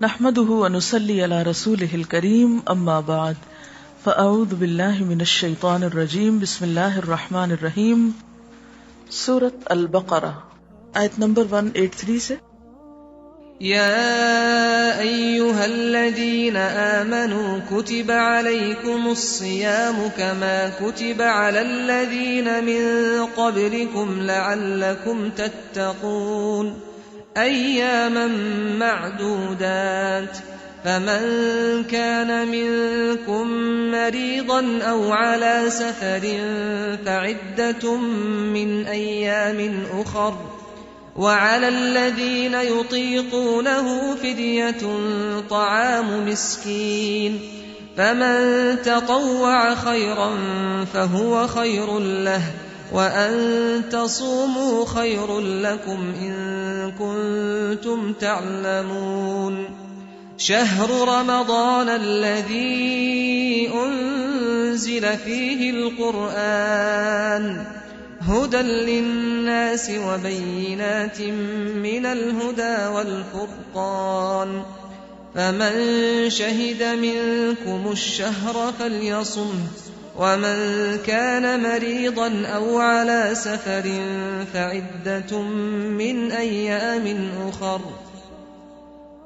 نحمده ونصلي على رسوله الكريم اما بعد فاعوذ بالله من الشيطان الرجيم بسم الله الرحمن الرحيم سورة البقرہ آیت نمبر 183 سے يا أيها الذين آمنوا كتب عليكم الصيام كما كتب على الذين من قبلكم لعلكم تتقون أياما معدودات فمن كان منكم مريضا أو على سفر فعدة من أيام أخر وعلى الذين يطيقونه فدية طعام مسكين فمن تطوع خيرا فهو خير له وأن تصوموا خير لكم إن كنتم تعلمون شهر رمضان الذي أنزل فيه القرآن هدى للناس وبينات من الهدى والفرقان فمن شهد منكم الشهر فليصمه ومن كان مريضا أو على سفر فعدة من أيام أخر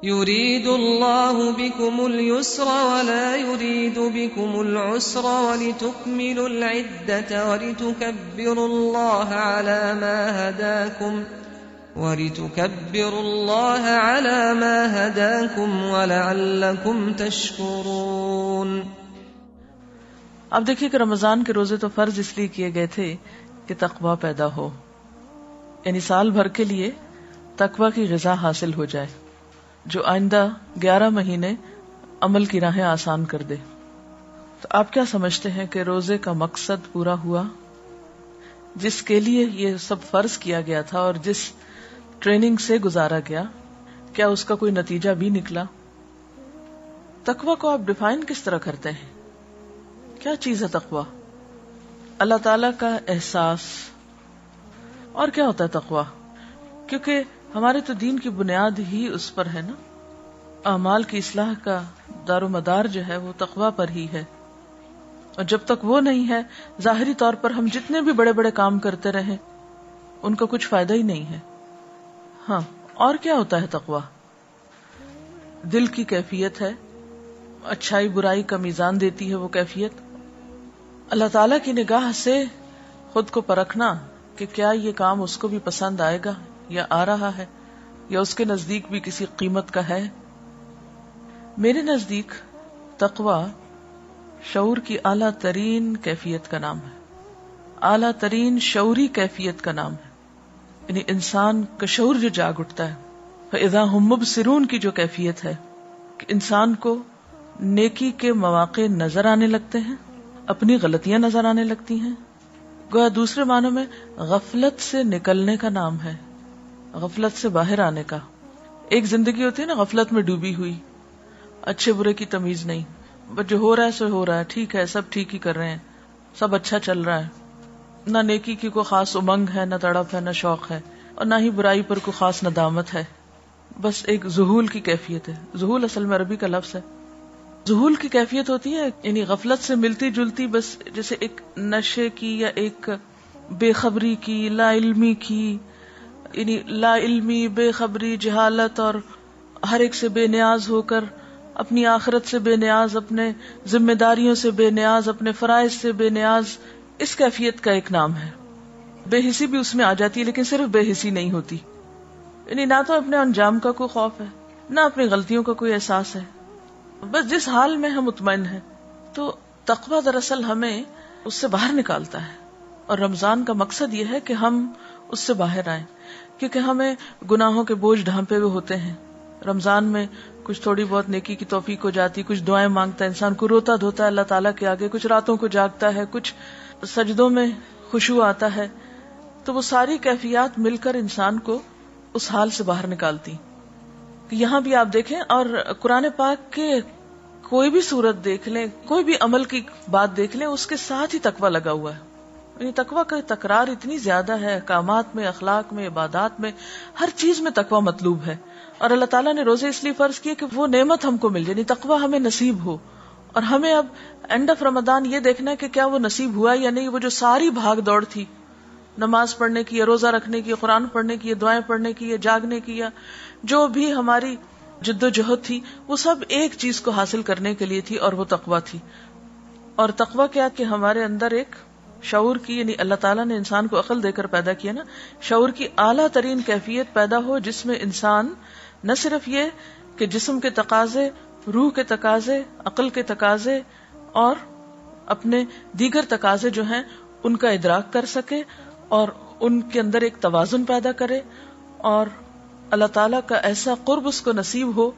يريد الله بكم اليسر ولا يريد بكم العسر ولتكملوا العدة ولتكبروا الله على ما هداكم ولعلكم تشكرون. اب دیکھیے کہ رمضان کے روزے تو فرض اس لیے کیے گئے تھے کہ تقوی پیدا ہو، یعنی سال بھر کے لیے تقوی کی غذا حاصل ہو جائے جو آئندہ 11 مہینے عمل کی راہیں آسان کر دے. تو آپ کیا سمجھتے ہیں کہ روزے کا مقصد پورا ہوا جس کے لیے یہ سب فرض کیا گیا تھا اور جس ٹریننگ سے گزارا گیا؟ کیا اس کا کوئی نتیجہ بھی نکلا؟ تقوی کو آپ ڈیفائن کس طرح کرتے ہیں؟ کیا چیز ہے تقوی؟ اللہ تعالی کا احساس. اور کیا ہوتا ہے تقوی؟ کیونکہ ہمارے تو دین کی بنیاد ہی اس پر ہے نا. اعمال کی اصلاح کا دار و مدار جو ہے وہ تقوی پر ہی ہے، اور جب تک وہ نہیں ہے ظاہری طور پر ہم جتنے بھی بڑے بڑے کام کرتے رہیں ان کا کچھ فائدہ ہی نہیں ہے. ہاں، اور کیا ہوتا ہے تقوی؟ دل کی کیفیت ہے، اچھائی برائی کا میزان دیتی ہے وہ کیفیت. اللہ تعالی کی نگاہ سے خود کو پرکھنا کہ کیا یہ کام اس کو بھی پسند آئے گا یا آ رہا ہے یا اس کے نزدیک بھی کسی قیمت کا ہے. میرے نزدیک تقوی شعور کی اعلیٰ ترین کیفیت کا نام ہے، اعلیٰ ترین شعوری کیفیت کا نام ہے، یعنی انسان کا شعور جو جاگ اٹھتا ہے. فَإِذَا هُمْ مُبْصِرُونَ کی جو کیفیت ہے کہ انسان کو نیکی کے مواقع نظر آنے لگتے ہیں، اپنی غلطیاں نظر آنے لگتی ہیں. گویا دوسرے معنوں میں غفلت سے نکلنے کا نام ہے، غفلت سے باہر آنے کا. ایک زندگی ہوتی ہے نا غفلت میں ڈوبی ہوئی، اچھے برے کی تمیز نہیں، بس جو ہو رہا ہے سو ہو رہا ہے، ٹھیک ہے سب ٹھیک ہی کر رہے ہیں، سب اچھا چل رہا ہے، نہ نیکی کی کوئی خاص امنگ ہے، نہ تڑپ ہے، نہ شوق ہے، اور نہ ہی برائی پر کوئی خاص ندامت ہے. بس ایک ذہول کی کیفیت ہے. ذہول اصل میں عربی کا لفظ ہے. ذہول کی کیفیت ہوتی ہے یعنی غفلت سے ملتی جلتی، بس جیسے ایک نشے کی یا ایک بے خبری کی، لا علمی کی، یعنی لا علمی، بے خبری، جہالت اور ہر ایک سے بے نیاز ہو کر، اپنی آخرت سے بے نیاز، اپنے ذمہ داریوں سے بے نیاز، اپنے فرائض سے بے نیاز. اس کیفیت کا ایک نام ہے. بے حسی بھی اس میں آ جاتی ہے، لیکن صرف بے حسی نہیں ہوتی، یعنی نہ تو اپنے انجام کا کوئی خوف ہے، نہ اپنی غلطیوں کا کوئی احساس ہے، بس جس حال میں ہم مطمئن ہیں. تو تقویٰ دراصل ہمیں اس سے باہر نکالتا ہے، اور رمضان کا مقصد یہ ہے کہ ہم اس سے باہر آئیں، کیونکہ ہمیں گناہوں کے بوجھ ڈھانپے ہوئے ہوتے ہیں. رمضان میں کچھ تھوڑی بہت نیکی کی توفیق ہو جاتی، کچھ دعائیں مانگتا ہے انسان، کو روتا دھوتا ہے اللہ تعالیٰ کے آگے، کچھ راتوں کو جاگتا ہے، کچھ سجدوں میں خشوع آتا ہے. تو وہ ساری کیفیات مل کر انسان کو اس حال سے باہر نکالتی. یہاں بھی آپ دیکھیں، اور قرآن پاک کے کوئی بھی صورت دیکھ لیں، کوئی بھی عمل کی بات دیکھ لیں، اس کے ساتھ ہی تقویٰ لگا ہوا ہے. یعنی تقوی کا تکرار اتنی زیادہ ہے، احکامات میں، اخلاق میں، عبادات میں، ہر چیز میں تقوی مطلوب ہے. اور اللہ تعالیٰ نے روزے اس لیے فرض کیے کہ وہ نعمت ہم کو مل جائے، یعنی تقوی ہمیں نصیب ہو. اور ہمیں اب اینڈ آف رمضان یہ دیکھنا ہے کہ کیا وہ نصیب ہوا یا نہیں. وہ جو ساری بھاگ دوڑ تھی، نماز پڑھنے کی یا روزہ رکھنے کی، قرآن پڑھنے کی، دعائیں پڑھنے کی، یا جاگنے کی، یا جو بھی ہماری جد و جہد تھی، وہ سب ایک چیز کو حاصل کرنے کے لیے تھی، اور وہ تقوی تھی. اور تقوی کیا کہ ہمارے اندر ایک شعور کی، یعنی اللہ تعالیٰ نے انسان کو عقل دے کر پیدا کیا نا، شعور کی اعلیٰ ترین کیفیت پیدا ہو، جس میں انسان نہ صرف یہ کہ جسم کے تقاضے، روح کے تقاضے، عقل کے تقاضے اور اپنے دیگر تقاضے جو ہیں ان کا ادراک کر سکے، اور ان کے اندر ایک توازن پیدا کرے، اور اللہ تعالیٰ کا ایسا قرب اس کو نصیب ہو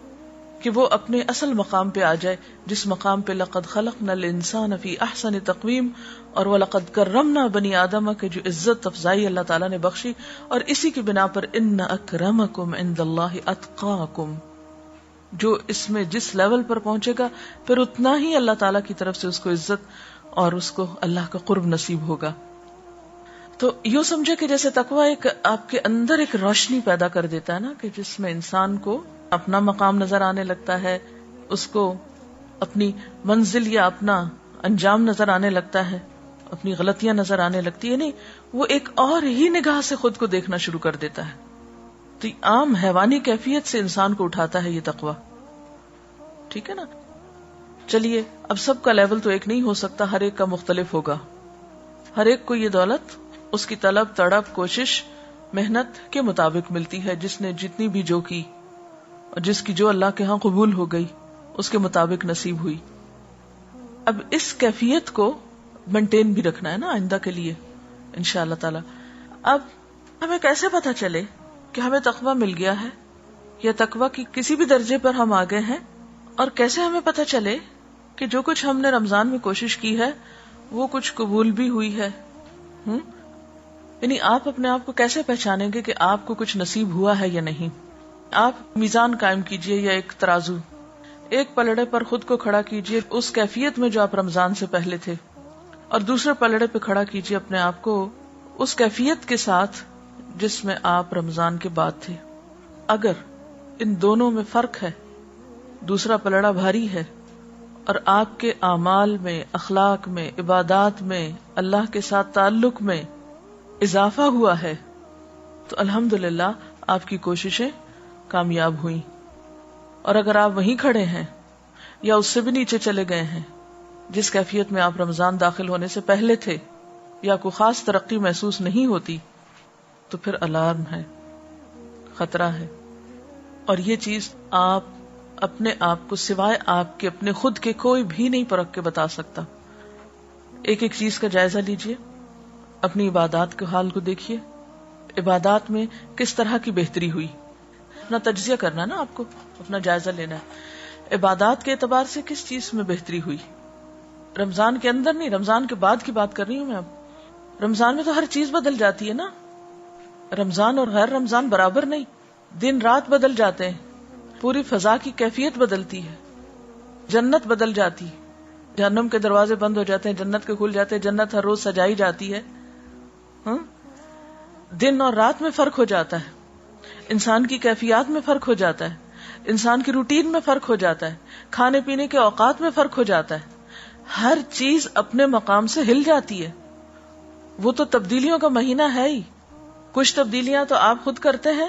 کہ وہ اپنے اصل مقام پہ آ جائے، جس مقام پہ لقد خلقنا الانسان فی احسن تقویم اور وَلَقَدْ كَرَّمْنَا بنی آدم کے جو عزت افزائی اللہ تعالیٰ نے بخشی، اور اسی کی بنا پر ان اکرمکم عند اللہ اتقاکم، جو اس میں جس لیول پر پہنچے گا پھر اتنا ہی اللہ تعالیٰ کی طرف سے اس کو عزت اور اس کو اللہ کا قرب نصیب ہوگا. تو یوں سمجھے کہ جیسے تقوی ایک آپ کے اندر ایک روشنی پیدا کر دیتا ہے نا، کہ جس میں انسان کو اپنا مقام نظر آنے لگتا ہے، اس کو اپنی منزل یا اپنا انجام نظر آنے لگتا ہے، اپنی غلطیاں نظر آنے لگتی ہے، نہیں وہ ایک اور ہی نگاہ سے خود کو دیکھنا شروع کر دیتا ہے. تو عام حیوانی کیفیت سے انسان کو اٹھاتا ہے یہ تقوی. ٹھیک ہے نا. چلیے اب سب کا لیول تو ایک نہیں ہو سکتا، ہر ایک کا مختلف ہوگا. ہر ایک کو یہ دولت اس کی طلب، تڑپ، کوشش، محنت کے مطابق ملتی ہے، جس نے جتنی بھی جو کی اور جس کی جو اللہ کے ہاں قبول ہو گئی اس کے مطابق نصیب ہوئی. اب اس کیفیت کو مینٹین بھی رکھنا ہے نا آئندہ کے لیے انشاءاللہ تعالی. اب ہمیں کیسے پتا چلے کہ ہمیں تقوی مل گیا ہے یا تقوی کی کسی بھی درجے پر ہم آ گئے ہیں؟ اور کیسے ہمیں پتا چلے کہ جو کچھ ہم نے رمضان میں کوشش کی ہے وہ کچھ قبول بھی ہوئی ہے؟ یعنی آپ اپنے آپ کو کیسے پہچانیں گے کہ آپ کو کچھ نصیب ہوا ہے یا نہیں؟ آپ میزان قائم کیجئے یا ایک ترازو، ایک پلڑے پر خود کو کھڑا کیجئے اس کیفیت میں جو آپ رمضان سے پہلے تھے، اور دوسرے پلڑے پہ کھڑا کیجئے اپنے آپ کو اس کیفیت کے ساتھ جس میں آپ رمضان کے بعد تھے. اگر ان دونوں میں فرق ہے، دوسرا پلڑا بھاری ہے، اور آپ کے اعمال میں، اخلاق میں، عبادات میں، اللہ کے ساتھ تعلق میں اضافہ ہوا ہے، تو الحمدللہ آپ کی کوششیں کامیاب ہوئیں. اور اگر آپ وہیں کھڑے ہیں یا اس سے بھی نیچے چلے گئے ہیں جس کیفیت میں آپ رمضان داخل ہونے سے پہلے تھے، یا کوئی خاص ترقی محسوس نہیں ہوتی، تو پھر الارم ہے، خطرہ ہے. اور یہ چیز آپ اپنے آپ کو سوائے آپ کے اپنے خود کے کوئی بھی نہیں پرکھ کے بتا سکتا. ایک ایک چیز کا جائزہ لیجئے، اپنی عبادات کے حال کو دیکھیے، عبادات میں کس طرح کی بہتری ہوئی. اپنا تجزیہ کرنا نا، آپ کو اپنا جائزہ لینا ہے. عبادات کے اعتبار سے کس چیز میں بہتری ہوئی؟ رمضان کے اندر نہیں، رمضان کے بعد کی بات کر رہی ہوں میں. اب رمضان میں تو ہر چیز بدل جاتی ہے نا. رمضان اور غیر رمضان برابر نہیں، دن رات بدل جاتے ہیں، پوری فضا کی کیفیت بدلتی ہے، جنت بدل جاتی، جہنم کے دروازے بند ہو جاتے ہیں، جنت کے کھل جاتے ہیں، جنت ہر روز سجائی جاتی ہے. دن اور رات میں فرق ہو جاتا ہے، انسان کی کیفیات میں فرق ہو جاتا ہے، انسان کی روٹین میں فرق ہو جاتا ہے، کھانے پینے کے اوقات میں فرق ہو جاتا ہے. ہر چیز اپنے مقام سے ہل جاتی ہے. وہ تو تبدیلیوں کا مہینہ ہے ہی. کچھ تبدیلیاں تو آپ خود کرتے ہیں،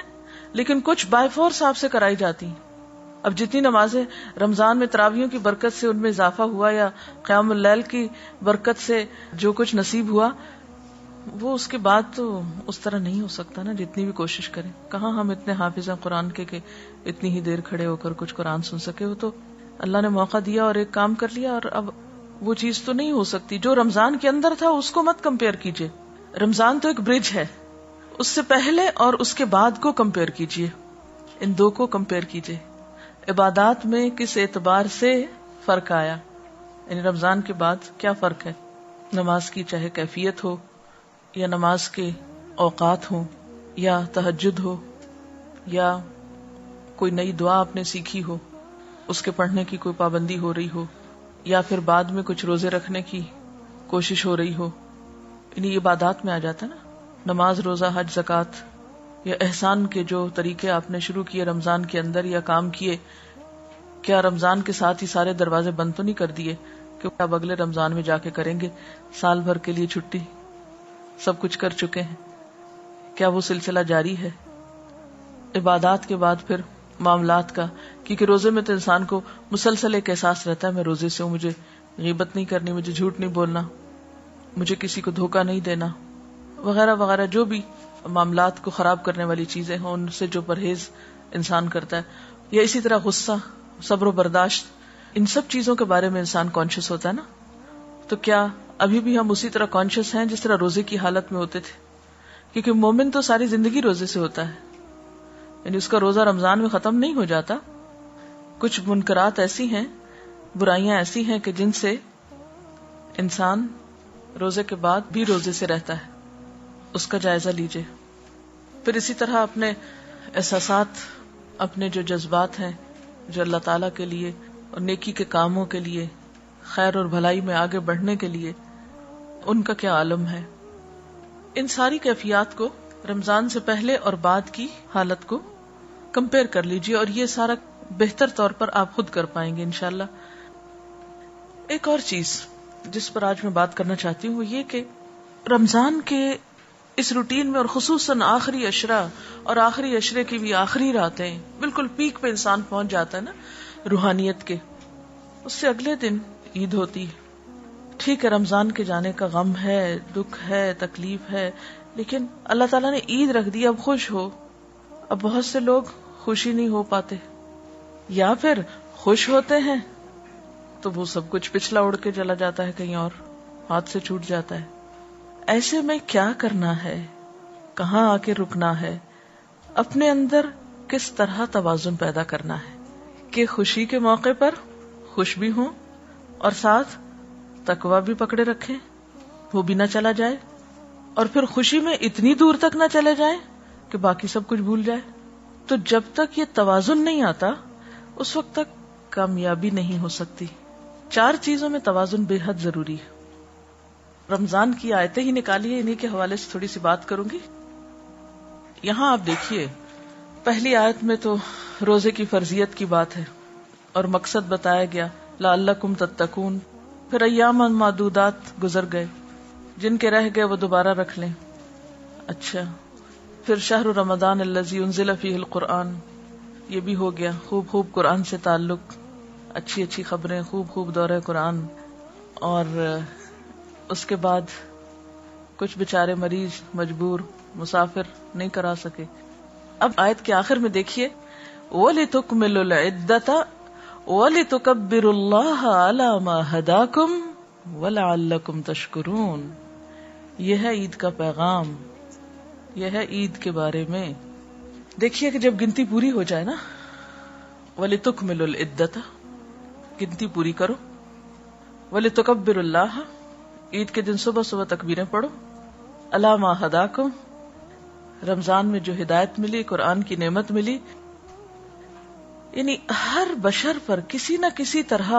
لیکن کچھ بائی فورس آپ سے کرائی جاتی ہیں. اب جتنی نمازیں رمضان میں تراویحوں کی برکت سے ان میں اضافہ ہوا، یا قیام اللیل کی برکت سے جو کچھ نصیب ہوا، وہ اس کے بعد تو اس طرح نہیں ہو سکتا نا، جتنی بھی کوشش کریں. کہاں ہم اتنے حافظ ہیں قرآن کے کہ اتنی ہی دیر کھڑے ہو کر کچھ قرآن سن سکے. وہ تو اللہ نے موقع دیا اور ایک کام کر لیا، اور اب وہ چیز تو نہیں ہو سکتی. جو رمضان کے اندر تھا اس کو مت کمپیئر کیجئے. رمضان تو ایک برج ہے، اس سے پہلے اور اس کے بعد کو کمپیئر کیجئے، ان دو کو کمپیئر کیجئے. عبادات میں کس اعتبار سے فرق آیا، یعنی رمضان کے بعد کیا فرق ہے. نماز کی چاہے کیفیت ہو، یا نماز کے اوقات ہوں، یا تہجد ہو، یا کوئی نئی دعا آپ نے سیکھی ہو، اس کے پڑھنے کی کوئی پابندی ہو رہی ہو، یا پھر بعد میں کچھ روزے رکھنے کی کوشش ہو رہی ہو، انہیں عبادات میں آ جاتا ہے نا، نماز، روزہ، حج، زکوٰۃ یا احسان کے جو طریقے آپ نے شروع کیے رمضان کے اندر یا کام کیے، کیا رمضان کے ساتھ ہی سارے دروازے بند تو نہیں کر دیے کہ اب اگلے رمضان میں جا کے کریں گے؟ سال بھر کے لیے چھٹی، سب کچھ کر چکے ہیں، کیا وہ سلسلہ جاری ہے؟ عبادات کے بعد پھر معاملات کا، کیونکہ روزے میں تو انسان کو مسلسل ایک احساس رہتا ہے میں روزے سے ہوں، مجھے غیبت نہیں کرنی، مجھے جھوٹ نہیں بولنا، مجھے کسی کو دھوکہ نہیں دینا، وغیرہ وغیرہ، جو بھی معاملات کو خراب کرنے والی چیزیں ہیں ان سے جو پرہیز انسان کرتا ہے، یا اسی طرح غصہ، صبر و برداشت، ان سب چیزوں کے بارے میں انسان کانشیس ہوتا ہے نا. تو کیا ابھی بھی ہم اسی طرح کانشیس ہیں جس طرح روزے کی حالت میں ہوتے تھے؟ کیونکہ مومن تو ساری زندگی روزے سے ہوتا ہے، یعنی اس کا روزہ رمضان میں ختم نہیں ہو جاتا. کچھ منکرات ایسی ہیں، برائیاں ایسی ہیں کہ جن سے انسان روزے کے بعد بھی روزے سے رہتا ہے، اس کا جائزہ لیجئے. پھر اسی طرح اپنے احساسات، اپنے جو جذبات ہیں جو اللہ تعالیٰ کے لیے اور نیکی کے کاموں کے لیے، خیر اور بھلائی میں آگے بڑھنے کے لیے، ان کا کیا عالم ہے. ان ساری کیفیات کو رمضان سے پہلے اور بعد کی حالت کو کمپیئر کر لیجئے، اور یہ سارا بہتر طور پر آپ خود کر پائیں گے انشاءاللہ. ایک اور چیز جس پر آج میں بات کرنا چاہتی ہوں وہ یہ کہ رمضان کے اس روٹین میں، اور خصوصاً آخری عشرہ اور آخری عشرے کی بھی آخری راتیں، بالکل پیک پہ انسان پہنچ جاتا ہے نا روحانیت کے، اس سے اگلے دن عید ہوتی ہے. ٹھیک ہے رمضان کے جانے کا غم ہے، دکھ ہے، تکلیف ہے، لیکن اللہ تعالیٰ نے عید رکھ دی، اب خوش ہو. اب بہت سے لوگ خوشی نہیں ہو پاتے، یا پھر خوش ہوتے ہیں تو وہ سب کچھ پچھلا اڑ کے چلا جاتا ہے، کہیں اور ہاتھ سے چھوٹ جاتا ہے. ایسے میں کیا کرنا ہے، کہاں آ کے رکنا ہے، اپنے اندر کس طرح توازن پیدا کرنا ہے کہ خوشی کے موقع پر خوش بھی ہوں اور ساتھ تقویٰ بھی پکڑے رکھیں، وہ بھی نہ چلا جائے، اور پھر خوشی میں اتنی دور تک نہ چلے جائیں کہ باقی سب کچھ بھول جائے. تو جب تک یہ توازن نہیں آتا اس وقت تک کامیابی نہیں ہو سکتی. 4 چیزوں میں توازن بے حد ضروری ہے. رمضان کی آیتیں ہی نکالی ہے، انہی کے حوالے سے تھوڑی سی بات کروں گی. یہاں آپ دیکھیے پہلی آیت میں تو روزے کی فرضیت کی بات ہے اور مقصد بتایا گیا، لعلکم تتقون. پھر ایام معدودات گزر گئے، جن کے رہ گئے وہ دوبارہ رکھ لیں. اچھا، پھر شہر رمضان الذی انزل فیہ القرآن، یہ بھی ہو گیا. خوب خوب قرآن سے تعلق، اچھی اچھی خبریں، خوب خوب دورہ قرآن. اور اس کے بعد کچھ بیچارے مریض، مجبور، مسافر نہیں کرا سکے. اب آیت کے آخر میں دیکھیے، وَلِتُكْمِلُوا الْعِدَّةَ وَلِتُكَبِّرُوا اللَّهَ عَلَى مَا هَدَاكُمْ وَلَعَلَّكُمْ تَشْكُرُونَ. یہ ہے عید کا پیغام، یہ ہے عید کے بارے میں. دیکھیے کہ جب گنتی پوری ہو جائے نا، وَلِتُكْمِلُوا الْعِدَّةَ، گنتی پوری کرو. وَلِتُكَبِّرُوا اللَّهَ، عید کے دن صبح صبح تکبیریں پڑھو. عَلَى مَا هَدَاكُمْ، رمضان میں جو ہدایت ملی، قرآن کی نعمت ملی، یعنی ہر بشر پر کسی نہ کسی طرح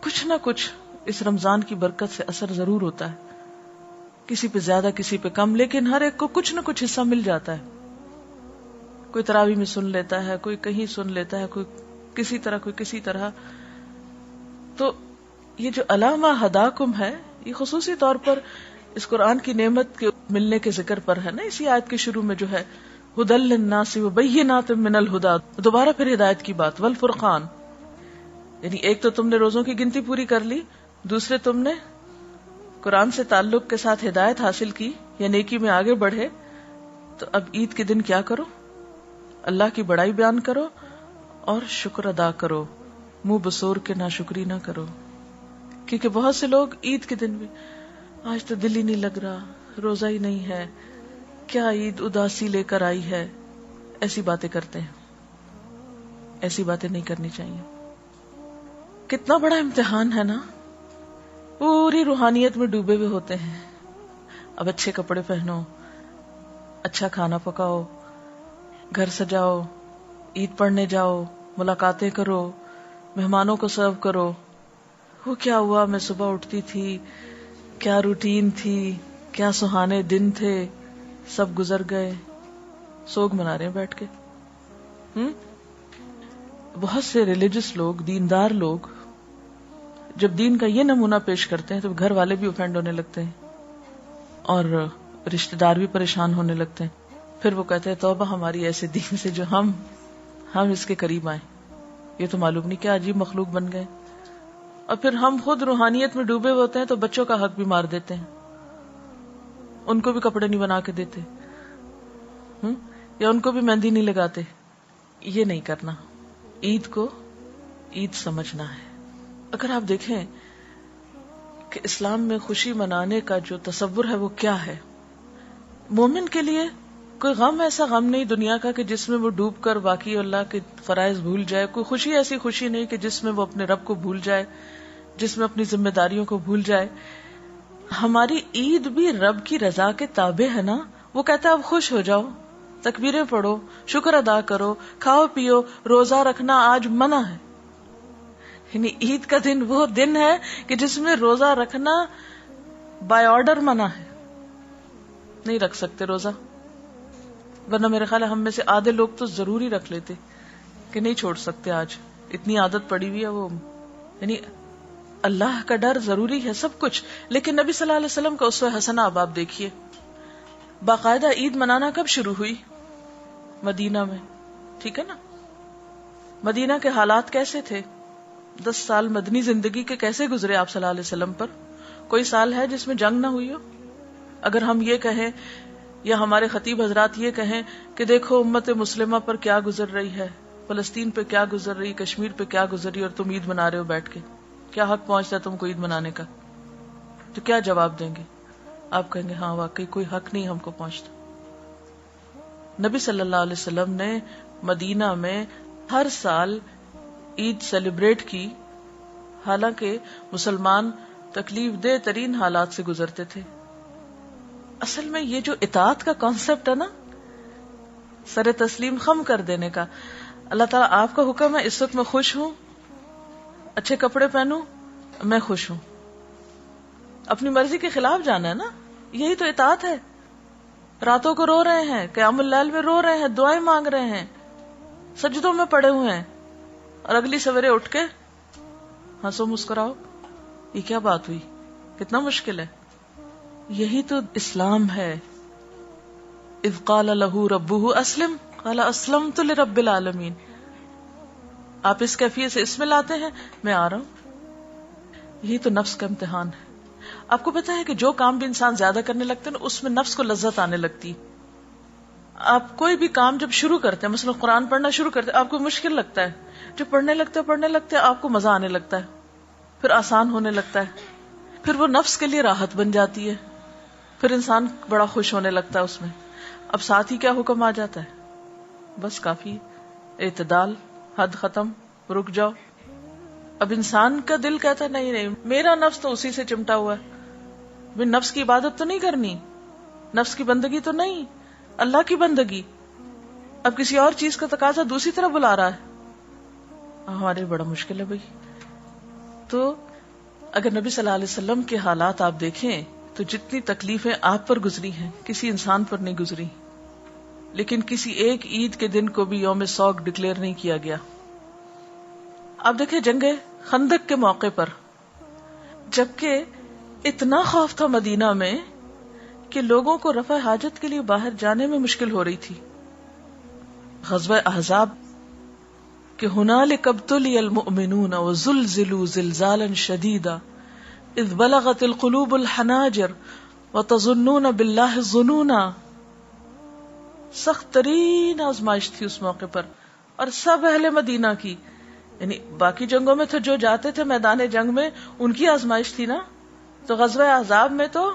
کچھ نہ کچھ اس رمضان کی برکت سے اثر ضرور ہوتا ہے. کسی پہ زیادہ، کسی پہ کم، لیکن ہر ایک کو کچھ نہ کچھ حصہ مل جاتا ہے. کوئی تراویح میں سن لیتا ہے، کوئی کہیں سن لیتا ہے، کوئی کسی طرح، کوئی کسی طرح. تو یہ جو علامہ ہداکم ہے، یہ خصوصی طور پر اس قرآن کی نعمت کے ملنے کے ذکر پر ہے نا. اسی آیت کے شروع میں جو ہے ہدی للناس وبینات من الہدی، دوبارہ پھر ہدایت کی بات، والفرقان. یعنی ایک تو تم نے روزوں کی گنتی پوری کر لی، دوسرے تم نے قرآن سے تعلق کے ساتھ ہدایت حاصل کی یا نیکی میں آگے بڑھے. تو اب عید کے دن کیا کرو؟ اللہ کی بڑائی بیان کرو اور شکر ادا کرو، منہ بسور کے ناشکری نہ کرو. کیونکہ بہت سے لوگ عید کے دن بھی، آج تو دل ہی نہیں لگ رہا، روزہ ہی نہیں ہے، کیا عید اداسی لے کر آئی ہے، ایسی باتیں کرتے ہیں. ایسی باتیں نہیں کرنی چاہیے. کتنا بڑا امتحان ہے نا، پوری روحانیت میں ڈوبے ہوئے ہوتے ہیں. اب اچھے کپڑے پہنو، اچھا کھانا پکاؤ، گھر سجاؤ، عید پڑھنے جاؤ، ملاقاتیں کرو، مہمانوں کو سرو کرو. وہ کیا ہوا، میں صبح اٹھتی تھی، کیا روٹین تھی، کیا سہانے دن تھے، سب گزر گئے، سوگ منا رہے ہیں بیٹھ کے. بہت سے ریلیجس لوگ، دیندار لوگ جب دین کا یہ نمونہ پیش کرتے ہیں تو گھر والے بھی اوفینڈ ہونے لگتے ہیں اور رشتہ دار بھی پریشان ہونے لگتے ہیں. پھر وہ کہتے ہیں توبہ ہماری ایسے دین سے جو ہم اس کے قریب آئیں. یہ تو معلوم نہیں کیا عجیب مخلوق بن گئے. اور پھر ہم خود روحانیت میں ڈوبے ہوتے ہیں تو بچوں کا حق بھی مار دیتے ہیں، ان کو بھی کپڑے نہیں بنا کے دیتے، یا ان کو بھی مہندی نہیں لگاتے. یہ نہیں کرنا. عید کو عید سمجھنا ہے. اگر آپ دیکھیں کہ اسلام میں خوشی منانے کا جو تصور ہے وہ کیا ہے، مومن کے لیے کوئی غم ایسا غم نہیں دنیا کا کہ جس میں وہ ڈوب کر باقی اللہ کے فرائض بھول جائے. کوئی خوشی ایسی خوشی نہیں کہ جس میں وہ اپنے رب کو بھول جائے، جس میں اپنی ذمہ داریوں کو بھول جائے. ہماری عید بھی رب کی رضا کے تابع ہے نا. وہ کہتا ہے اب خوش ہو جاؤ، تکبیریں پڑھو، شکر ادا کرو، کھاؤ پیو، روزہ رکھنا آج منع ہے. یعنی عید کا دن وہ دن ہے کہ جس میں روزہ رکھنا بائی آرڈر منع ہے. نہیں رکھ سکتے روزہ، ورنہ میرے خیال ہے ہم میں سے آدھے لوگ تو ضرور ہی رکھ لیتے کہ نہیں چھوڑ سکتے، آج اتنی عادت پڑی ہوئی ہے. وہ یعنی اللہ کا ڈر ضروری ہے سب کچھ، لیکن نبی صلی اللہ علیہ وسلم کا اسوہ حسنہ اب آپ دیکھیے. باقاعدہ عید منانا کب شروع ہوئی؟ مدینہ میں. ٹھیک ہے نا. مدینہ کے حالات کیسے تھے؟ 10 سال مدنی زندگی کے کیسے گزرے آپ صلی اللہ علیہ وسلم پر؟ کوئی سال ہے جس میں جنگ نہ ہوئی ہو؟ اگر ہم یہ کہیں یا ہمارے خطیب حضرات یہ کہیں کہ دیکھو امت مسلمہ پر کیا گزر رہی ہے، فلسطین پہ کیا گزر رہی، کشمیر پہ کیا گزر رہی، اور تم عید منا رہے ہو بیٹھ کے، کیا حق پہنچتا ہے تم کو عید منانے کا؟ تو کیا جواب دیں گے؟ آپ کہیں گے ہاں واقعی کوئی حق نہیں ہم کو پہنچتا. نبی صلی اللہ علیہ وسلم نے مدینہ میں ہر سال عید سیلیبریٹ کی، حالانکہ مسلمان تکلیف دہ ترین حالات سے گزرتے تھے. اصل میں یہ جو اطاعت کا کانسیپٹ ہے نا، سر تسلیم خم کر دینے کا، اللہ تعالیٰ آپ کا حکم ہے اس وقت میں خوش ہوں، اچھے کپڑے پہنوں، میں خوش ہوں. اپنی مرضی کے خلاف جانا ہے نا، یہی تو اطاعت ہے. راتوں کو رو رہے ہیں، قیام اللیل میں رو رہے ہیں، دعائیں مانگ رہے ہیں، سجدوں میں پڑے ہوئے ہیں، اور اگلی سویرے اٹھ کے ہنسو مسکراؤ. یہ کیا بات ہوئی؟ کتنا مشکل ہے. یہی تو اسلام ہے. اذ قال له ربه اسلم قال اسلمت لرب العالمین. آپ اس کیفیت سے اس میں لاتے ہیں میں آ رہا ہوں. یہی تو نفس کا امتحان ہے. آپ کو پتا ہے کہ جو کام بھی انسان زیادہ کرنے لگتے ہیں اس میں نفس کو لذت آنے لگتی. آپ کوئی بھی کام جب شروع کرتے ہیں، مثلا قرآن پڑھنا شروع کرتے ہیں، آپ کو مشکل لگتا ہے، جو پڑھنے لگتے آپ کو مزہ آنے لگتا ہے، پھر آسان ہونے لگتا ہے، پھر وہ نفس کے لیے راحت بن جاتی ہے، پھر انسان بڑا خوش ہونے لگتا ہے اس میں. اب ساتھ ہی کیا حکم آ جاتا ہے؟ بس کافی، اعتدال، حد ختم، رک جاؤ. اب انسان کا دل کہتا ہے نہیں میرا نفس تو اسی سے چمٹا ہوا ہے، نفس کی عبادت تو نہیں کرنی، نفس کی بندگی تو نہیں، اللہ کی بندگی. اب کسی اور چیز کا تقاضا دوسری طرف بلا رہا ہے. ہمارے بڑا مشکل ہے بھائی. تو اگر نبی صلی اللہ علیہ وسلم کے حالات آپ دیکھیں تو جتنی تکلیفیں آپ پر گزری ہیں کسی انسان پر نہیں گزری. لیکن کسی ایک عید کے دن کو بھی یوم سوگ ڈکلیئر نہیں کیا گیا. آپ دیکھیں جنگ خندق کے موقع پر، جبکہ اتنا خوف تھا مدینہ میں کہ لوگوں کو رفع حاجت کے لیے باہر جانے میں مشکل ہو رہی تھی. غزوہ احزاب کہ ہنالک ابتلی المؤمنون وزلزلوا زلزالا شدیدا اذ بلغت القلوب الحناجر وتظنون باللہ الظنونا. سخت ترین آزمائش تھی اس موقع پر، اور سب اہل مدینہ کی. یعنی باقی جنگوں میں تو جو جاتے تھے میدان جنگ میں ان کی آزمائش تھی نا، تو غزوہ احزاب میں تو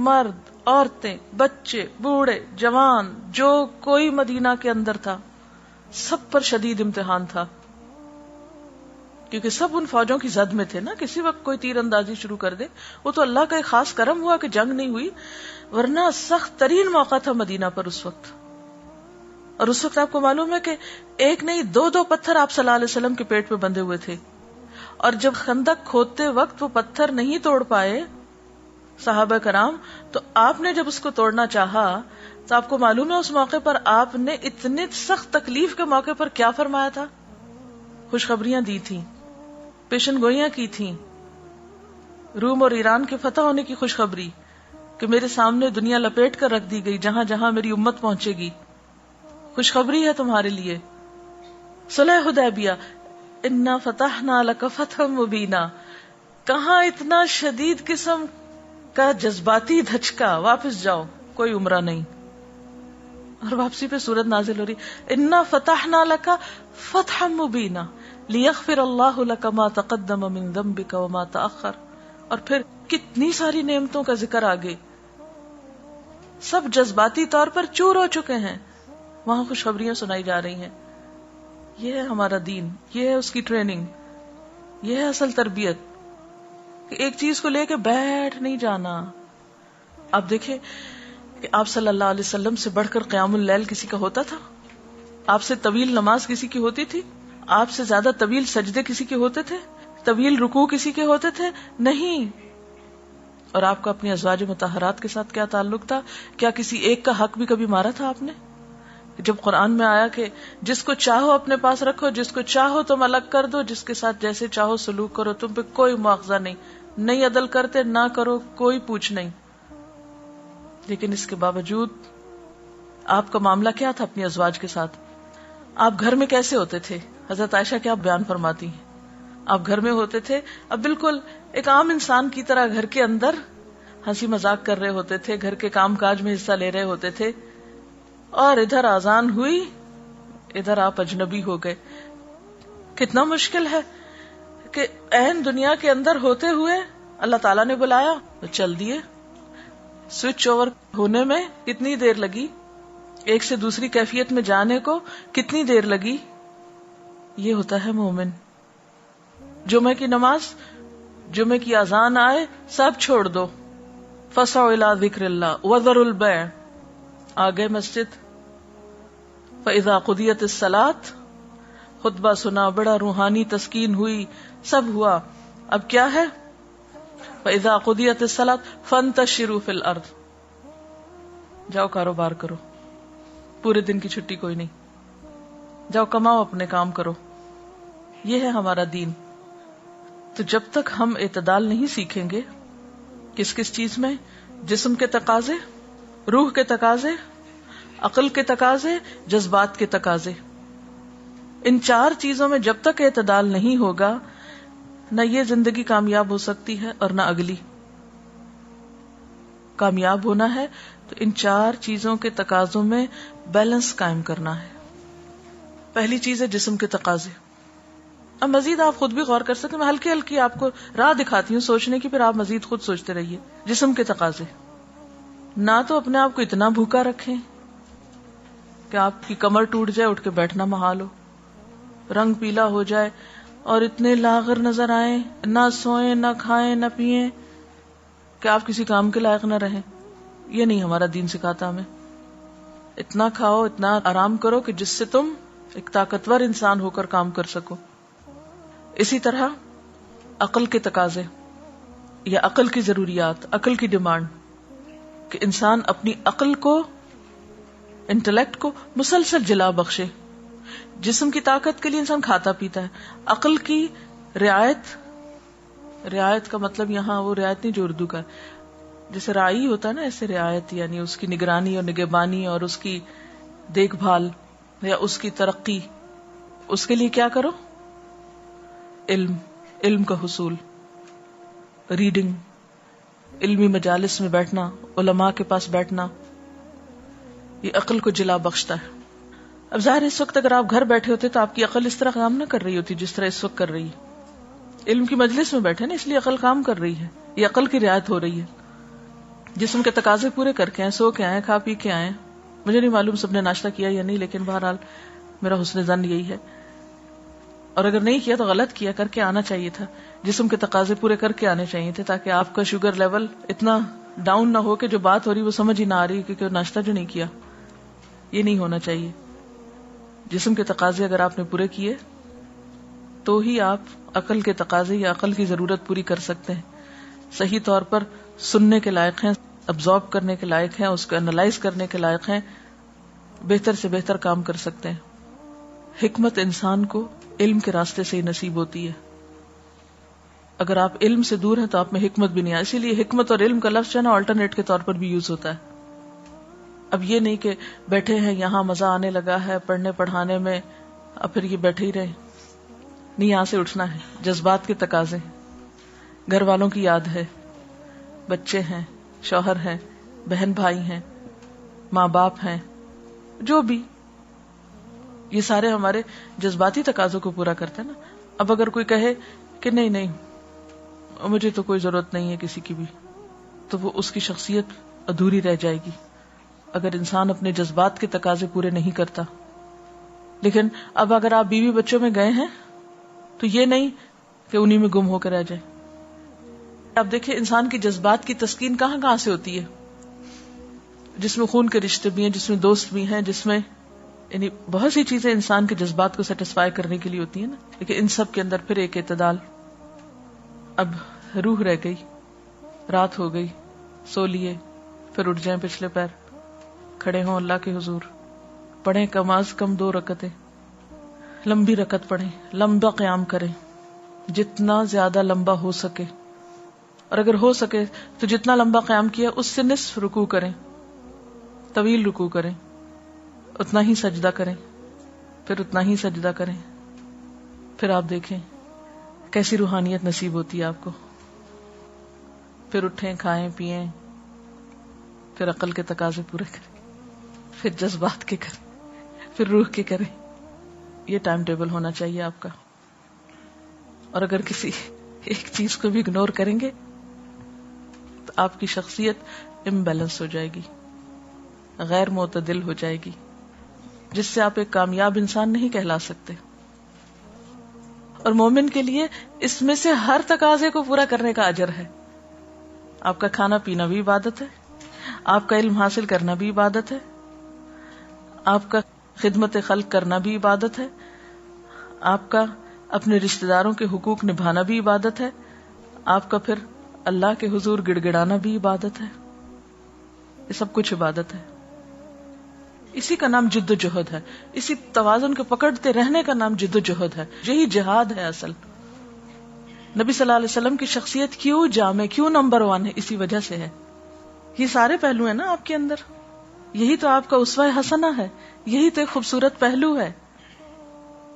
مرد، عورتیں، بچے، بوڑھے، جوان، جو کوئی مدینہ کے اندر تھا سب پر شدید امتحان تھا، کیونکہ سب ان فوجوں کی زد میں تھے نا. کسی وقت کوئی تیر اندازی شروع کر دے. وہ تو اللہ کا ایک خاص کرم ہوا کہ جنگ نہیں ہوئی، ورنہ سخت ترین موقع تھا مدینہ پر اس وقت. اور اس وقت آپ کو معلوم ہے کہ ایک نہیں 2 پتھر آپ صلی اللہ علیہ وسلم کے پیٹ پہ بندھے ہوئے تھے، اور جب خندق کھودتے وقت وہ پتھر نہیں توڑ پائے صحابہ کرام. تو آپ نے جب اس کو توڑنا چاہا تو آپ کو معلوم ہے اس موقع پر آپ نے اتنے سخت تکلیف کے موقع پر کیا فرمایا تھا؟ خوشخبریاں دی تھیں، پیشن گوئیاں کی تھیں، روم اور ایران کے فتح ہونے کی خوشخبری کہ میرے سامنے دنیا لپیٹ کر رکھ دی گئی، جہاں جہاں میری امت پہنچے گی خوشخبری ہے تمہارے لیے. صلح حدیبیہ، انا فتحنا لک فتحا مبینا، کہاں اتنا شدید قسم کا جذباتی دھچکا، واپس جاؤ، کوئی عمرہ نہیں. اور واپسی پہ سورت نازل ہو رہی، انا فتحنا لک فتحا مبینا لیغفر اللہ لک ما تقدم من ذنبک وما تأخر. اور پھر کتنی ساری نعمتوں کا ذکر آگے، سب جذباتی طور پر چور ہو چکے ہیں، وہاں خوشخبریاں سنائی جا رہی ہیں. یہ ہے ہمارا دین، یہ ہے اس کی ٹریننگ، یہ ہے اصل تربیت کہ ایک چیز کو لے کے بیٹھ نہیں جانا. آپ دیکھیں کہ آپ صلی اللہ علیہ وسلم سے بڑھ کر قیام اللیل کسی کا ہوتا تھا؟ آپ سے طویل نماز کسی کی ہوتی تھی؟ آپ سے زیادہ طویل سجدے کسی کے ہوتے تھے؟ طویل رکوع کسی کے ہوتے تھے؟ نہیں. اور آپ کا اپنی ازواج مطہرات کے ساتھ کیا تعلق تھا؟ کیا کسی ایک کا حق بھی کبھی مارا تھا آپ نے؟ جب قرآن میں آیا کہ جس کو چاہو اپنے پاس رکھو، جس کو چاہو تم الگ کر دو، جس کے ساتھ جیسے چاہو سلوک کرو، تم پہ کوئی مواخذہ نہیں، نہیں عدل کرتے، نہ کرو، کوئی پوچھ نہیں. لیکن اس کے باوجود آپ کا معاملہ کیا تھا اپنی ازواج کے ساتھ؟ آپ گھر میں کیسے ہوتے تھے؟ حضرت عائشہ کیا بیان فرماتی ہیں؟ آپ گھر میں ہوتے تھے، اب بالکل ایک عام انسان کی طرح گھر کے اندر ہنسی مذاق کر رہے ہوتے تھے، گھر کے کام کاج میں حصہ لے رہے ہوتے تھے، اور ادھر اذان ہوئی، ادھر آپ اجنبی ہو گئے. کتنا مشکل ہے کہ عین دنیا کے اندر ہوتے ہوئے اللہ تعالیٰ نے بلایا تو چل دیے. سوئچ اوور ہونے میں کتنی دیر لگی، ایک سے دوسری کیفیت میں جانے کو کتنی دیر لگی. یہ ہوتا ہے مومن. جمعہ کی نماز، جمعہ کی اذان آئے، سب چھوڑ دو، فسعوا الی ذکر اللہ وذروا البیع، آگئے مسجد. فاذا قضیت الصلاۃ، خطبہ سنا، بڑا روحانی تسکین ہوئی، سب ہوا. اب کیا ہے؟ فاذا قضیت الصلاۃ فانتشروا فی الارض، جاؤ کاروبار کرو، پورے دن کی چھٹی کوئی نہیں، جاؤ کماؤ، اپنے کام کرو. یہ ہے ہمارا دین. تو جب تک ہم اعتدال نہیں سیکھیں گے کس کس چیز میں، جسم کے تقاضے، روح کے تقاضے، عقل کے تقاضے، جذبات کے تقاضے، ان چار چیزوں میں جب تک اعتدال نہیں ہوگا، نہ یہ زندگی کامیاب ہو سکتی ہے اور نہ اگلی. کامیاب ہونا ہے تو ان چار چیزوں کے تقاضوں میں بیلنس قائم کرنا ہے. پہلی چیز ہے جسم کے تقاضے. اب مزید آپ خود بھی غور کر سکتے ہیں، میں ہلکی ہلکی آپ کو راہ دکھاتی ہوں سوچنے کی، پھر آپ مزید خود سوچتے رہیے. جسم کے تقاضے، نہ تو اپنے آپ کو اتنا بھوکا رکھیں کہ آپ کی کمر ٹوٹ جائے، اٹھ کے بیٹھنا محال ہو، رنگ پیلا ہو جائے اور اتنے لاغر نظر آئیں، نہ سوئیں، نہ کھائیں، نہ پیئیں کہ آپ کسی کام کے لائق نہ رہیں. یہ نہیں ہمارا دین سکھاتا ہمیں. اتنا کھاؤ، اتنا آرام کرو کہ جس سے تم ایک طاقتور انسان ہو کر کام کر سکو. اسی طرح عقل کے تقاضے یا عقل کی ضروریات، عقل کی ڈیمانڈ، کہ انسان اپنی عقل کو، انٹلیکٹ کو مسلسل جلا بخشے. جسم کی طاقت کے لیے انسان کھاتا پیتا ہے، عقل کی رعایت کا مطلب یہاں وہ رعایت نہیں جو اردو کا، جیسے راعی ہوتا ہے نا، ایسے رعایت یعنی اس کی نگرانی اور نگہبانی اور اس کی دیکھ بھال یا اس کی ترقی. اس کے لیے کیا کرو؟ علم کا حصول، ریڈنگ، علمی مجالس میں بیٹھنا، علماء کے پاس بیٹھنا، یہ عقل کو جلا بخشتا ہے. اب ظاہر اس وقت اگر آپ گھر بیٹھے ہوتے تو آپ کی عقل اس طرح کام نہ کر رہی ہوتی جس طرح اس وقت کر رہی ہے. علم کی مجلس میں بیٹھے نا، اس لیے عقل کام کر رہی ہے، یہ عقل کی رعایت ہو رہی ہے. جسم کے تقاضے پورے کر کے آئے، سو کے آئے، کھا پی کے آئے. مجھے نہیں معلوم سب نے ناشتہ کیا یا نہیں، لیکن بہرحال میرا حسن ظن یہی ہے، اور اگر نہیں کیا تو غلط کیا، کر کے آنا چاہیے تھا. جسم کے تقاضے پورے کر کے آنے چاہیے تھے تاکہ آپ کا شوگر لیول اتنا ڈاؤن نہ ہو کہ جو بات ہو رہی وہ سمجھ ہی نہ آ رہی کیونکہ ناشتہ جو نہیں کیا. یہ نہیں ہونا چاہیے. جسم کے تقاضے اگر آپ نے پورے کیے تو ہی آپ عقل کے تقاضے یا عقل کی ضرورت پوری کر سکتے ہیں. صحیح طور پر سننے کے لائق ہیں، ابزارب کرنے کے لائق ہیں، اس کو انالائز کرنے کے لائق ہیں، بہتر سے بہتر کام کر سکتے ہیں۔ حکمت انسان کو علم کے راستے سے ہی نصیب ہوتی ہے۔ اگر آپ علم سے دور ہیں تو آپ میں حکمت بھی نہیں ہے، اسی لیے حکمت اور علم کا لفظ ہے نا آلٹرنیٹ کے طور پر بھی یوز ہوتا ہے۔ اب یہ نہیں کہ بیٹھے ہیں یہاں مزہ آنے لگا ہے پڑھنے پڑھانے میں، اب پھر یہ بیٹھے ہی رہے، نہیں، یہاں سے اٹھنا ہے۔ جذبات کے تقاضے، گھر والوں کی یاد ہے، بچے ہیں، شوہر ہیں، بہن بھائی ہیں، ماں باپ ہیں، جو بھی، یہ سارے ہمارے جذباتی تقاضوں کو پورا کرتے ہیں نا۔ اب اگر کوئی کہے کہ نہیں نہیں مجھے تو کوئی ضرورت نہیں ہے کسی کی بھی، تو وہ اس کی شخصیت ادھوری رہ جائے گی اگر انسان اپنے جذبات کے تقاضے پورے نہیں کرتا۔ لیکن اب اگر آپ بیوی بچوں میں گئے ہیں تو یہ نہیں کہ انہی میں گم ہو کر رہ جائے۔ اب دیکھیں انسان کی جذبات کی تسکین کہاں کہاں سے ہوتی ہے، جس میں خون کے رشتے بھی ہیں، جس میں دوست بھی ہیں، جس میں یعنی بہت سی چیزیں انسان کے جذبات کو سیٹسفائی کرنے کے لیے ہوتی ہیں نا، لیکن ان سب کے اندر پھر ایک اعتدال۔ اب روح رہ گئی، رات ہو گئی، سو لیے، پھر اٹھ جائیں پچھلے پیر، کھڑے ہوں اللہ کے حضور، پڑھیں کم از کم 2 رکعتیں، لمبی رکعت پڑھیں، لمبا قیام کریں، جتنا زیادہ لمبا ہو سکے، اور اگر ہو سکے تو جتنا لمبا قیام کیا اس سے نصف رکوع کریں، طویل رکوع کریں، اتنا ہی سجدہ کریں، پھر اتنا ہی سجدہ کریں، پھر آپ دیکھیں کیسی روحانیت نصیب ہوتی ہے آپ کو۔ پھر اٹھیں، کھائیں پیئیں، پھر عقل کے تقاضے پورے کریں، پھر جذبات کے کریں، پھر روح کے کریں۔ یہ ٹائم ٹیبل ہونا چاہیے آپ کا۔ اور اگر کسی ایک چیز کو بھی اگنور کریں گے تو آپ کی شخصیت امبیلنس ہو جائے گی، غیر معتدل ہو جائے گی، جس سے آپ ایک کامیاب انسان نہیں کہلا سکتے۔ اور مومن کے لیے اس میں سے ہر تقاضے کو پورا کرنے کا اجر ہے۔ آپ کا کھانا پینا بھی عبادت ہے، آپ کا علم حاصل کرنا بھی عبادت ہے، آپ کا خدمت خلق کرنا بھی عبادت ہے، آپ کا اپنے رشتہ داروں کے حقوق نبھانا بھی عبادت ہے، آپ کا پھر اللہ کے حضور گڑ گڑانا بھی عبادت ہے۔ یہ سب کچھ عبادت ہے۔ اسی کا نام جد و جہد ہے، اسی توازن کو پکڑتے رہنے کا نام جد و جہد ہے، یہی جہاد ہے اصل۔ نبی صلی اللہ علیہ وسلم کی شخصیت کیوں جامع، کیوں نمبر 1 ہے، اسی وجہ سے ہے۔ یہ سارے پہلو ہیں نا آپ کے اندر، یہی تو آپ کا اسوہ حسنہ ہے، یہی تو ایک خوبصورت پہلو ہے۔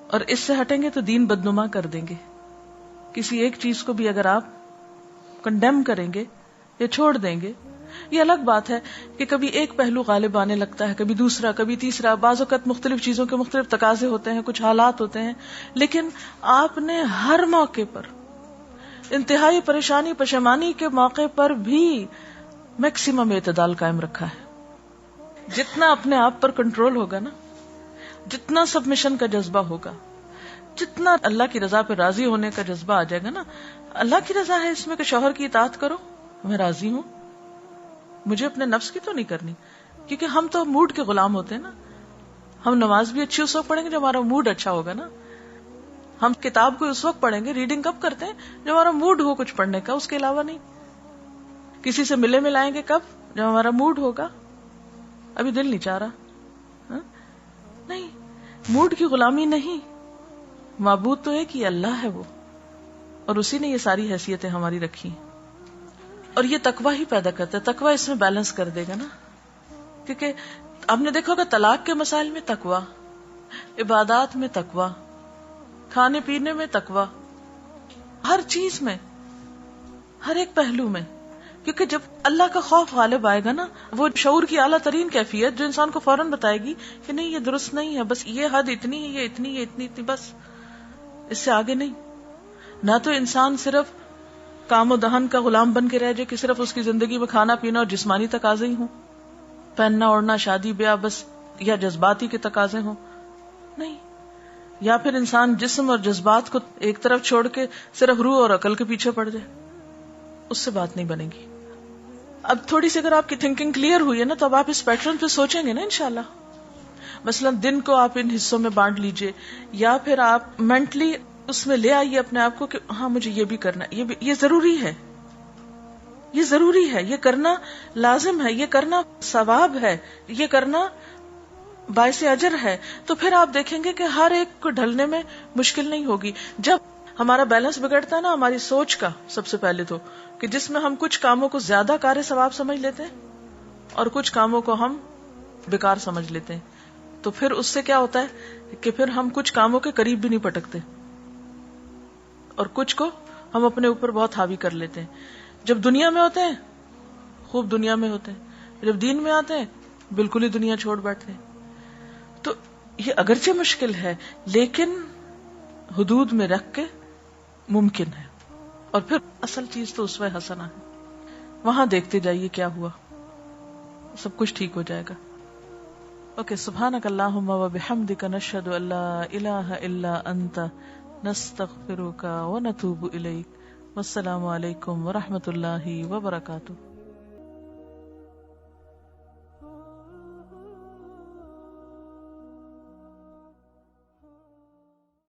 اور اس سے ہٹیں گے تو دین بدنما کر دیں گے۔ کسی ایک چیز کو بھی اگر آپ کنڈیم کریں گے یا چھوڑ دیں گے، یہ الگ بات ہے کہ کبھی ایک پہلو غالب آنے لگتا ہے، کبھی دوسرا، کبھی تیسرا، بعض اوقات مختلف چیزوں کے مختلف تقاضے ہوتے ہیں، کچھ حالات ہوتے ہیں، لیکن آپ نے ہر موقع پر، انتہائی پریشانی پشیمانی کے موقع پر بھی میکسیمم اعتدال قائم رکھا ہے۔ جتنا اپنے آپ پر کنٹرول ہوگا نا، جتنا سبمیشن کا جذبہ ہوگا، جتنا اللہ کی رضا پہ راضی ہونے کا جذبہ آ جائے گا نا، اللہ کی رضا ہے اس میں کہ شوہر کی اطاعت کرو، میں راضی ہوں، مجھے اپنے نفس کی تو نہیں کرنی، کیونکہ ہم تو موڈ کے غلام ہوتے ہیں نا۔ ہم نماز بھی اچھی اس وقت پڑھیں گے جب ہمارا موڈ اچھا ہوگا نا، ہم کتاب کو اس وقت پڑھیں گے، ریڈنگ کب کرتے ہیں جب ہمارا موڈ ہو کچھ پڑھنے کا، اس کے علاوہ نہیں۔ کسی سے ملے ملائیں گے کب؟ جب ہمارا موڈ ہوگا، ابھی دل نہیں چاہ رہا، نہیں، موڈ کی غلامی نہیں، معبود تو ایک ہی اللہ ہے وہ، اور اسی نے یہ ساری حیثیتیں ہماری رکھی ہیں۔ اور یہ تقوی ہی پیدا کرتا ہے، تقوی اس میں بیلنس کر دے گا نا، کیونکہ آپ نے دیکھا ہوگا طلاق کے مسائل میں تقوی، عبادات میں تقوی، کھانے پینے میں تقوی، ہر چیز میں، ہر ایک پہلو میں، کیونکہ جب اللہ کا خوف غالب آئے گا نا، وہ شعور کی اعلیٰ ترین کیفیت جو انسان کو فوراً بتائے گی کہ نہیں یہ درست نہیں ہے، بس یہ حد اتنی ہے، یہ اتنی ہے، اتنی بس، اس سے آگے نہیں۔ نہ تو انسان صرف کام و دہن کا غلام بن کے رہ جائے کہ صرف اس کی زندگی میں کھانا پینا اور جسمانی تقاضے ہی ہوں، پہننا اوڑھنا، شادی بیاہ بس، یا جذباتی کے تقاضے ہوں، نہیں۔ یا پھر انسان جسم اور جذبات کو ایک طرف چھوڑ کے صرف روح اور عقل کے پیچھے پڑ جائے، اس سے بات نہیں بنے گی۔ اب تھوڑی سی اگر آپ کی تھنکنگ کلیئر ہوئی ہے نا، تو اب آپ اس پیٹرن پہ سوچیں گے نا انشاءاللہ۔ مثلا دن کو آپ ان حصوں میں بانٹ لیجئے، یا پھر آپ مینٹلی اس میں لے آئیے اپنے آپ کو کہ ہاں مجھے یہ بھی کرنا ہے، یہ ضروری ہے، یہ ضروری ہے، یہ کرنا لازم ہے، یہ کرنا ثواب ہے، یہ کرنا باعث اجر ہے. تو پھر آپ دیکھیں گے کہ ہر ایک کو ڈھلنے میں مشکل نہیں ہوگی. جب ہمارا بیلنس بگڑتا ہے نا ہماری سوچ کا، سب سے پہلے تو کہ جس میں ہم کچھ کاموں کو زیادہ کار ثواب سمجھ لیتے ہیں اور کچھ کاموں کو ہم بیکار سمجھ لیتے ہیں، تو پھر اس سے کیا ہوتا ہے کہ پھر ہم کچھ کاموں کے قریب بھی نہیں پٹکتے اور کچھ کو ہم اپنے اوپر بہت حاوی کر لیتے ہیں. جب دنیا میں ہوتے ہیں خوب دنیا میں ہوتے ہیں، جب دین میں آتے ہیں بالکل ہی دنیا چھوڑ بیٹھتے ہیں. تو یہ اگرچہ مشکل ہے لیکن حدود میں رکھ کے ممکن ہے. اور پھر اصل چیز تو اسوہ حسنہ ہے، وہاں دیکھتے جائیے کیا ہوا، سب کچھ ٹھیک ہو جائے گا. اوکے، سبحانک اللہم و بحمدک نشہد ان لا الہ الا انت نستغفرک و نتوب الیک. والسلام علیکم ورحمۃ اللہ وبرکاتہ.